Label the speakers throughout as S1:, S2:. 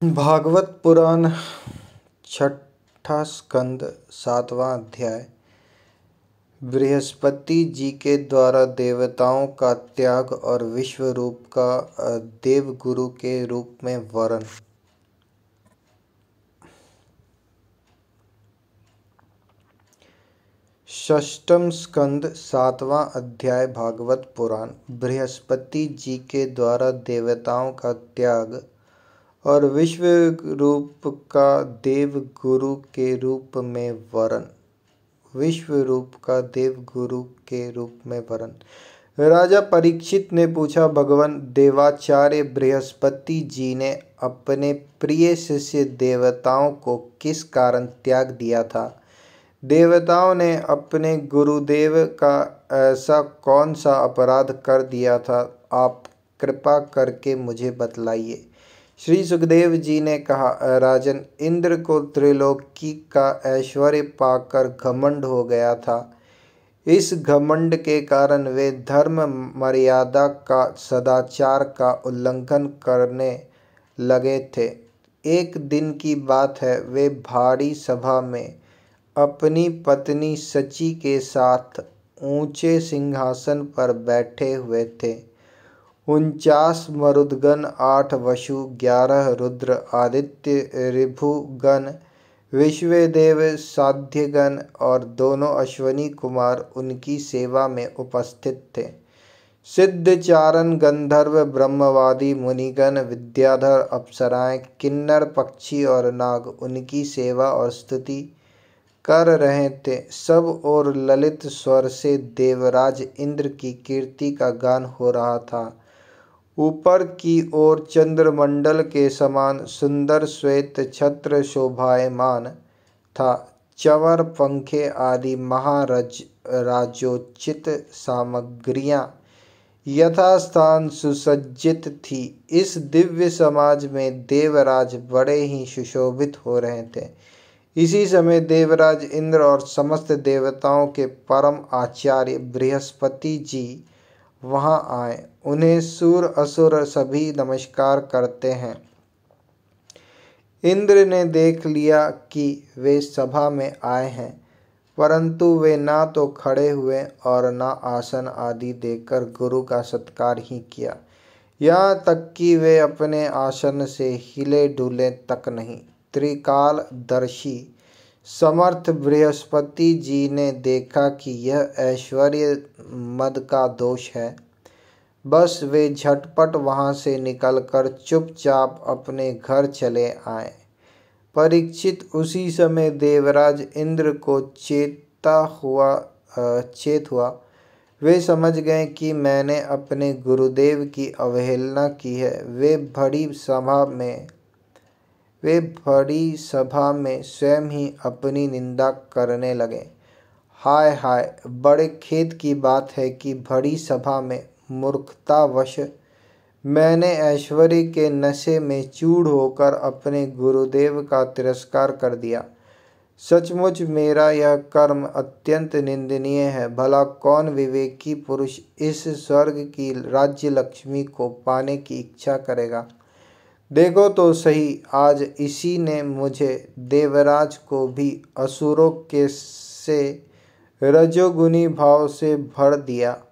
S1: भागवत पुराण छठा स्कंद सातवां अध्याय। बृहस्पति जी के द्वारा देवताओं का त्याग और विश्व रूप का देवगुरु के रूप में वरण। षष्ठम स्कंद सातवां अध्याय। भागवत पुराण बृहस्पति जी के द्वारा देवताओं का त्याग और विश्व रूप का देव गुरु के रूप में वरण। विश्व रूप का देव गुरु के रूप में वरण। राजा परीक्षित ने पूछा, भगवान देवाचार्य बृहस्पति जी ने अपने प्रिय शिष्य देवताओं को किस कारण त्याग दिया था? देवताओं ने अपने गुरुदेव का ऐसा कौन सा अपराध कर दिया था? आप कृपा करके मुझे बतलाइए। श्री सुखदेव जी ने कहा, राजन, इंद्र को त्रिलोकी का ऐश्वर्य पाकर घमंड हो गया था। इस घमंड के कारण वे धर्म मर्यादा का सदाचार का उल्लंघन करने लगे थे। एक दिन की बात है, वे भारी सभा में अपनी पत्नी सची के साथ ऊंचे सिंहासन पर बैठे हुए थे। 49 मरुदगण, 8 वसु, 11 रुद्र, आदित्य ऋभुगण, विश्वदेव, साध्यगण और दोनों अश्वनी कुमार उनकी सेवा में उपस्थित थे। सिद्ध चारण, गंधर्व, ब्रह्मवादी, मुनिगण, विद्याधर, अप्सराएं, किन्नर, पक्षी और नाग उनकी सेवा और स्तुति कर रहे थे। सब और ललित स्वर से देवराज इंद्र की कीर्ति का गान हो रहा था। ऊपर की ओर चंद्रमंडल के समान सुंदर श्वेत छत्र शोभायमान था। चंवर, पंखे आदि राजोचित सामग्रियां यथास्थान सुसज्जित थी। इस दिव्य समाज में देवराज बड़े ही सुशोभित हो रहे थे। इसी समय देवराज इंद्र और समस्त देवताओं के परम आचार्य बृहस्पति जी वहां आए। उन्हें सूर असुर सभी नमस्कार करते हैं। इंद्र ने देख लिया कि वे सभा में आए हैं, परंतु वे ना तो खड़े हुए और ना आसन आदि देकर गुरु का सत्कार ही किया। यहाँ तक कि वे अपने आसन से हिले डुले तक नहीं। त्रिकालदर्शी समर्थ बृहस्पति जी ने देखा कि यह ऐश्वर्य मद का दोष है। बस वे झटपट वहां से निकलकर चुपचाप अपने घर चले आए। परीक्षित, उसी समय देवराज इंद्र को चेत हुआ। वे समझ गए कि मैंने अपने गुरुदेव की अवहेलना की है। वे बड़ी सभा में स्वयं ही अपनी निंदा करने लगे। हाय हाय, बड़े खेद की बात है कि बड़ी सभा में मूर्खतावश मैंने ऐश्वर्य के नशे में चूर होकर अपने गुरुदेव का तिरस्कार कर दिया। सचमुच मेरा यह कर्म अत्यंत निंदनीय है। भला कौन विवेकी पुरुष इस स्वर्ग की राज्य लक्ष्मी को पाने की इच्छा करेगा? देखो तो सही, आज इसी ने मुझे देवराज को भी असुरों के से रजोगुनी भाव से भर दिया।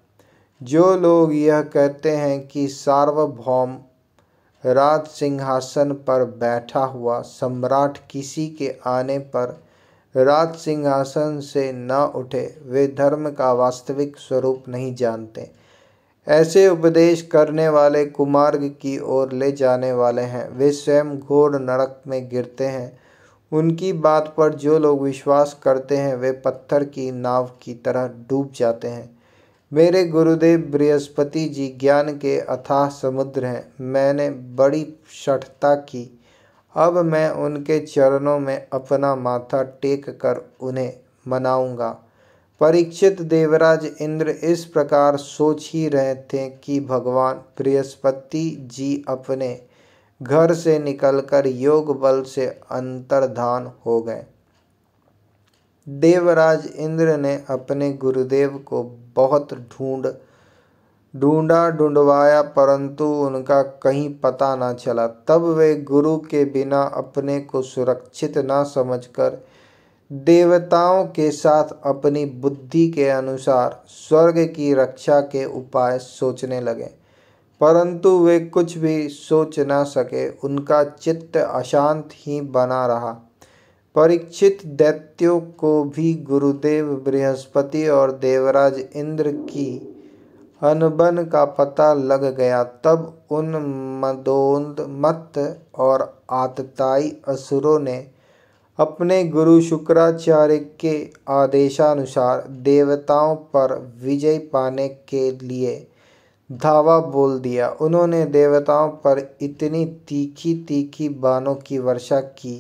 S1: जो लोग यह कहते हैं कि सार्वभौम राज सिंहासन पर बैठा हुआ सम्राट किसी के आने पर राज सिंहासन से न उठे, वे धर्म का वास्तविक स्वरूप नहीं जानते। ऐसे उपदेश करने वाले कुमार्ग की ओर ले जाने वाले हैं। वे स्वयं घोर नरक में गिरते हैं। उनकी बात पर जो लोग विश्वास करते हैं वे पत्थर की नाव की तरह डूब जाते हैं। मेरे गुरुदेव बृहस्पति जी ज्ञान के अथाह समुद्र हैं। मैंने बड़ी शठता की। अब मैं उनके चरणों में अपना माथा टेक कर उन्हें मनाऊंगा। परीक्षित, देवराज इंद्र इस प्रकार सोच ही रहे थे कि भगवान बृहस्पति जी अपने घर से निकलकर योग बल से अंतर्धान हो गए। देवराज इंद्र ने अपने गुरुदेव को बहुत ढूंढ ढूंढा ढूंढवाया परंतु उनका कहीं पता न चला। तब वे गुरु के बिना अपने को सुरक्षित न समझकर देवताओं के साथ अपनी बुद्धि के अनुसार स्वर्ग की रक्षा के उपाय सोचने लगे, परंतु वे कुछ भी सोच न सके। उनका चित्त अशांत ही बना रहा। परीक्षित दैत्यों को भी गुरुदेव बृहस्पति और देवराज इंद्र की अनबन का पता लग गया। तब उन मदोन्मत्त और आतताई असुरों ने अपने गुरु शुक्राचार्य के आदेशानुसार देवताओं पर विजय पाने के लिए धावा बोल दिया। उन्होंने देवताओं पर इतनी तीखी तीखी बाणों की वर्षा की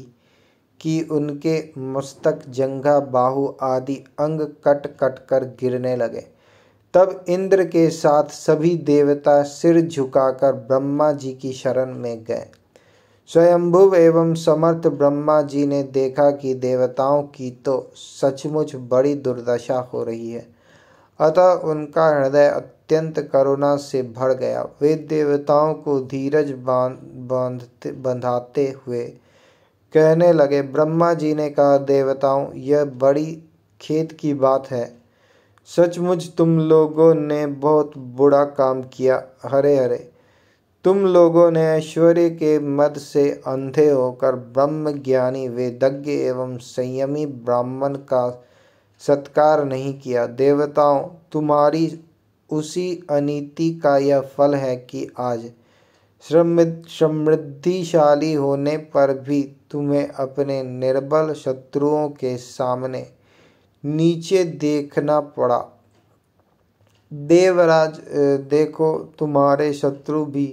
S1: कि उनके मस्तक, जंघा, बाहु आदि अंग कट कट कर गिरने लगे। तब इंद्र के साथ सभी देवता सिर झुकाकर ब्रह्मा जी की शरण में गए। स्वयंभुव एवं समर्थ ब्रह्मा जी ने देखा कि देवताओं की तो सचमुच बड़ी दुर्दशा हो रही है, अतः उनका हृदय अत्यंत करुणा से भर गया। वे देवताओं को धीरज बंधाते हुए कहने लगे। ब्रह्मा जी ने कहा, देवताओं, यह बड़ी खेद की बात है। सचमुच तुम लोगों ने बहुत बुरा काम किया। हरे हरे, तुम लोगों ने ऐश्वर्य के मद से अंधे होकर ब्रह्म ज्ञानी, वेदज्ञ एवं संयमी ब्राह्मण का सत्कार नहीं किया। देवताओं, तुम्हारी उसी अनीति का यह फल है कि आज समृद्धिशाली होने पर भी तुम्हें अपने निर्बल शत्रुओं के सामने नीचे देखना पड़ा। देवराज, देखो, तुम्हारे शत्रु भी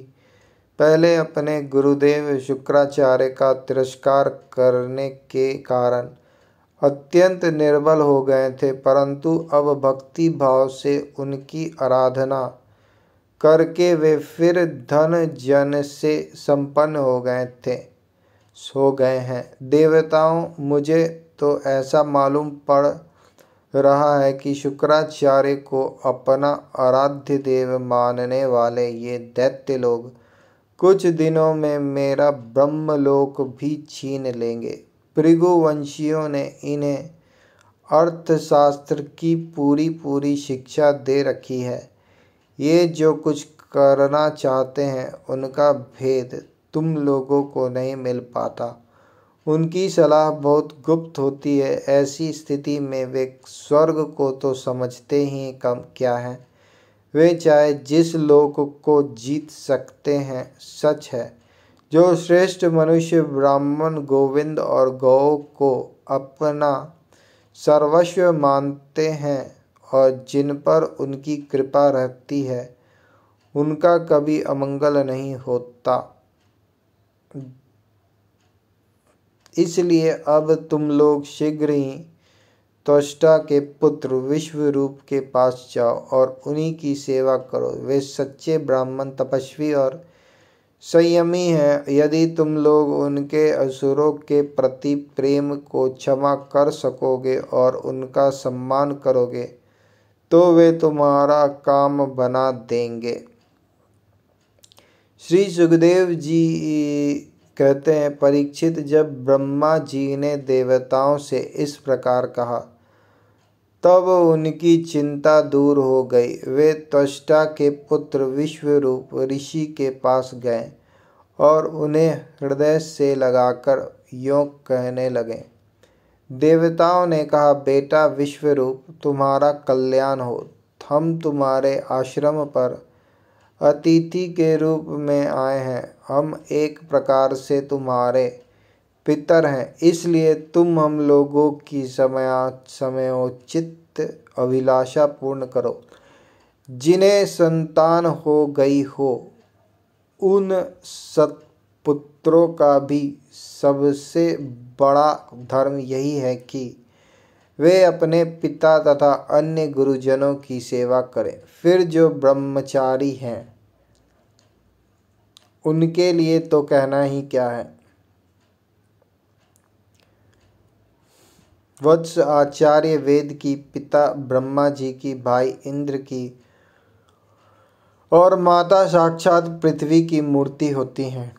S1: पहले अपने गुरुदेव शुक्राचार्य का तिरस्कार करने के कारण अत्यंत निर्बल हो गए थे, परंतु अब भक्ति भाव से उनकी आराधना करके वे फिर धन जन से संपन्न हो गए हैं। देवताओं, मुझे तो ऐसा मालूम पड़ रहा है कि शुक्राचार्य को अपना आराध्य देव मानने वाले ये दैत्य लोग कुछ दिनों में मेरा ब्रह्मलोक भी छीन लेंगे। भृगुवंशियों ने इन्हें अर्थशास्त्र की पूरी पूरी शिक्षा दे रखी है। ये जो कुछ करना चाहते हैं उनका भेद तुम लोगों को नहीं मिल पाता। उनकी सलाह बहुत गुप्त होती है। ऐसी स्थिति में वे स्वर्ग को तो समझते ही कम क्या है। वे चाहे जिस लोक को जीत सकते हैं। सच है, जो श्रेष्ठ मनुष्य ब्राह्मण, गोविंद और गौ को अपना सर्वस्व मानते हैं और जिन पर उनकी कृपा रहती है, उनका कभी अमंगल नहीं होता। इसलिए अब तुम लोग शीघ्र ही त्वष्टा के पुत्र विश्वरूप के पास जाओ और उन्हीं की सेवा करो। वे सच्चे ब्राह्मण, तपस्वी और संयमी हैं। यदि तुम लोग उनके असुरों के प्रति प्रेम को क्षमा कर सकोगे और उनका सम्मान करोगे तो वे तुम्हारा काम बना देंगे। श्री सुखदेव जी कहते हैं, परीक्षित, जब ब्रह्मा जी ने देवताओं से इस प्रकार कहा तब उनकी चिंता दूर हो गई। वे त्वष्टा के पुत्र विश्वरूप ऋषि के पास गए और उन्हें हृदय से लगाकर यों कहने लगे। देवताओं ने कहा, बेटा विश्वरूप, तुम्हारा कल्याण हो। हम तुम्हारे आश्रम पर अतिथि के रूप में आए हैं। हम एक प्रकार से तुम्हारे पितर हैं, इसलिए तुम हम लोगों की समयोचित अभिलाषा पूर्ण करो। जिन्हें संतान हो गई हो उन सत्पुत्रों का भी सबसे बड़ा धर्म यही है कि वे अपने पिता तथा अन्य गुरुजनों की सेवा करें। फिर जो ब्रह्मचारी हैं उनके लिए तो कहना ही क्या है। वत्स आचार्य वेद की पिता ब्रह्मा जी की भाई इंद्र की और माता साक्षात पृथ्वी की मूर्ति होती हैं।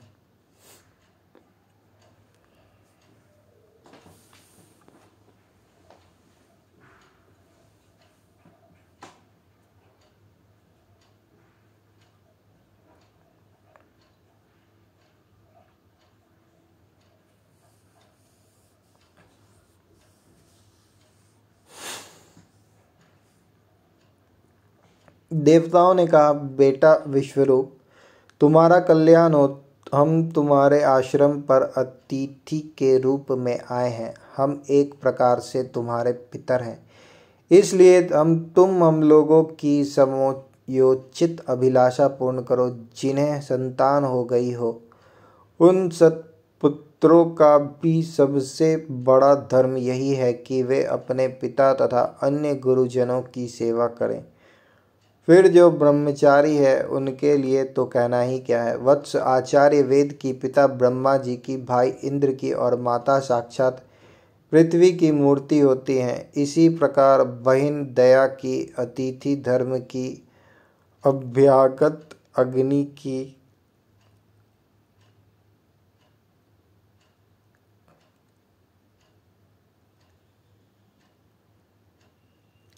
S1: देवताओं ने कहा, बेटा विश्वरूप, तुम्हारा कल्याण हो। हम तुम्हारे आश्रम पर अतिथि के रूप में आए हैं। हम एक प्रकार से तुम्हारे पितर हैं, इसलिए हम लोगों की समयोचित अभिलाषा पूर्ण करो। जिन्हें संतान हो गई हो, उन सत्पुत्रों का भी सबसे बड़ा धर्म यही है कि वे अपने पिता तथा अन्य गुरुजनों की सेवा करें। फिर जो ब्रह्मचारी है उनके लिए तो कहना ही क्या है। वत्स, आचार्य वेद की, पिता ब्रह्मा जी की, भाई इंद्र की और माता साक्षात पृथ्वी की मूर्ति होती हैं। इसी प्रकार बहिन दया की, अतिथि धर्म की, अभ्यागत अग्नि की,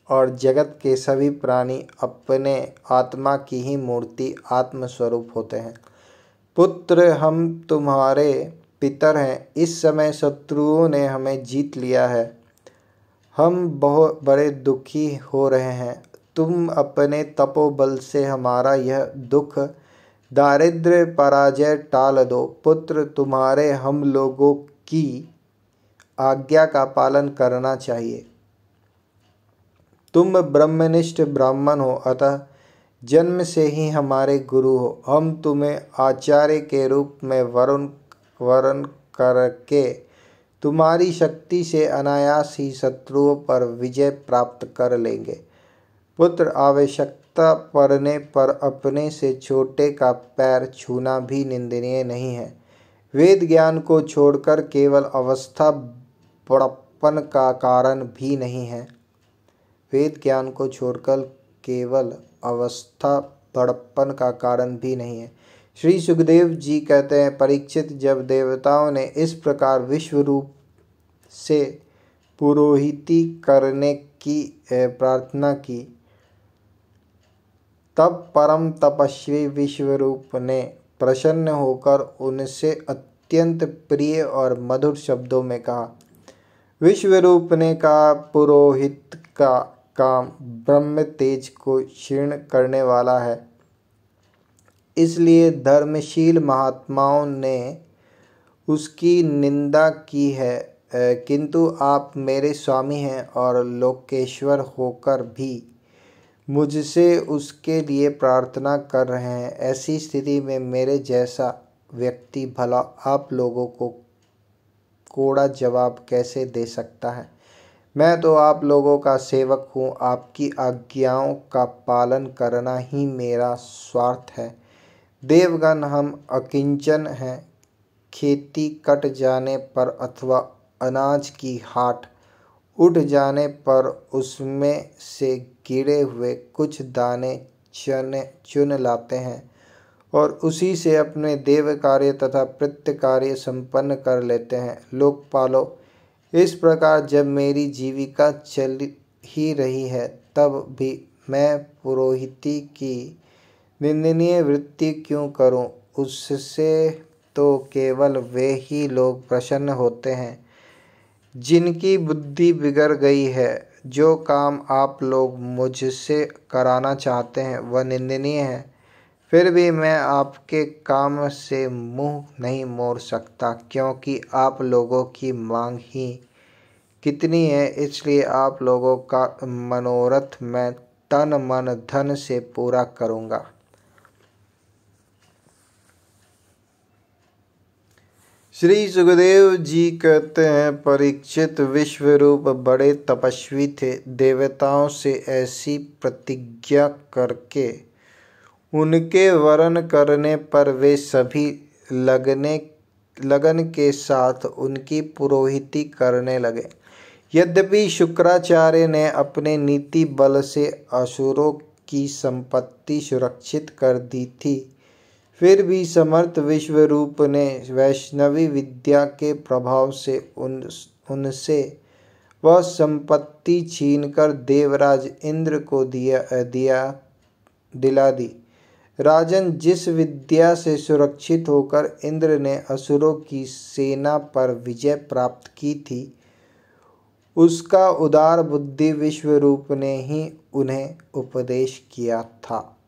S1: और जगत के सभी प्राणी अपने आत्मा की ही मूर्ति आत्मस्वरूप होते हैं। पुत्र, हम तुम्हारे पितर हैं। इस समय शत्रुओं ने हमें जीत लिया है। हम बहुत बड़े दुखी हो रहे हैं। तुम अपने तपोबल से हमारा यह दुख, दारिद्र्य, पराजय टाल दो। पुत्र, तुम्हारे हम लोगों की आज्ञा का पालन करना चाहिए। तुम ब्रह्मनिष्ठ ब्राह्मण हो, अतः जन्म से ही हमारे गुरु हो। हम तुम्हें आचार्य के रूप में वरण करके तुम्हारी शक्ति से अनायास ही शत्रुओं पर विजय प्राप्त कर लेंगे। पुत्र, आवश्यकता पड़ने पर अपने से छोटे का पैर छूना भी निंदनीय नहीं है। वेद ज्ञान को छोड़कर केवल अवस्था बड़प्पन का कारण भी नहीं है। वेद ज्ञान को छोड़कर केवल अवस्था बड़प्पन का कारण भी नहीं है। श्री सुखदेव जी कहते हैं, परीक्षित, जब देवताओं ने इस प्रकार विश्व रूप से पुरोहिती करने की प्रार्थना की, तब परम तपस्वी विश्वरूप ने प्रसन्न होकर उनसे अत्यंत प्रिय और मधुर शब्दों में कहा। विश्वरूप ने कहा, पुरोहित का काम ब्रह्म तेज को क्षीण करने वाला है, इसलिए धर्मशील महात्माओं ने उसकी निंदा की है। किंतु आप मेरे स्वामी हैं और लोकेश्वर होकर भी मुझसे उसके लिए प्रार्थना कर रहे हैं। ऐसी स्थिति में मेरे जैसा व्यक्ति भला आप लोगों को कोड़ा जवाब कैसे दे सकता है। मैं तो आप लोगों का सेवक हूँ। आपकी आज्ञाओं का पालन करना ही मेरा स्वार्थ है। देवगण, हम अकिंचन हैं। खेती कट जाने पर अथवा अनाज की हाट उठ जाने पर उसमें से गिरे हुए कुछ दाने चुन लाते हैं और उसी से अपने देव कार्य तथा पितृ कार्य संपन्न कर लेते हैं। लोकपालो, इस प्रकार जब मेरी जीविका चल ही रही है, तब भी मैं पुरोहिती की निंदनीय वृत्ति क्यों करूं। उससे तो केवल वे ही लोग प्रसन्न होते हैं जिनकी बुद्धि बिगड़ गई है। जो काम आप लोग मुझसे कराना चाहते हैं वह निंदनीय है, फिर भी मैं आपके काम से मुंह नहीं मोड़ सकता, क्योंकि आप लोगों की मांग ही कितनी है। इसलिए आप लोगों का मनोरथ मैं तन मन धन से पूरा करूँगा। श्री सुखदेव जी कहते हैं, परीक्षित, विश्वरूप बड़े तपस्वी थे। देवताओं से ऐसी प्रतिज्ञा करके उनके वरण करने पर वे सभी लगन के साथ उनकी पुरोहिती करने लगे। यद्यपि शुक्राचार्य ने अपने नीति बल से असुरों की संपत्ति सुरक्षित कर दी थी। फिर भी समर्थ विश्वरूप ने वैष्णवी विद्या के प्रभाव से उनसे वह संपत्ति छीनकर देवराज इंद्र को दिला दी। राजन, जिस विद्या से सुरक्षित होकर इंद्र ने असुरों की सेना पर विजय प्राप्त की थी, उसका उदार बुद्धि विश्वरूप ने ही उन्हें उपदेश किया था।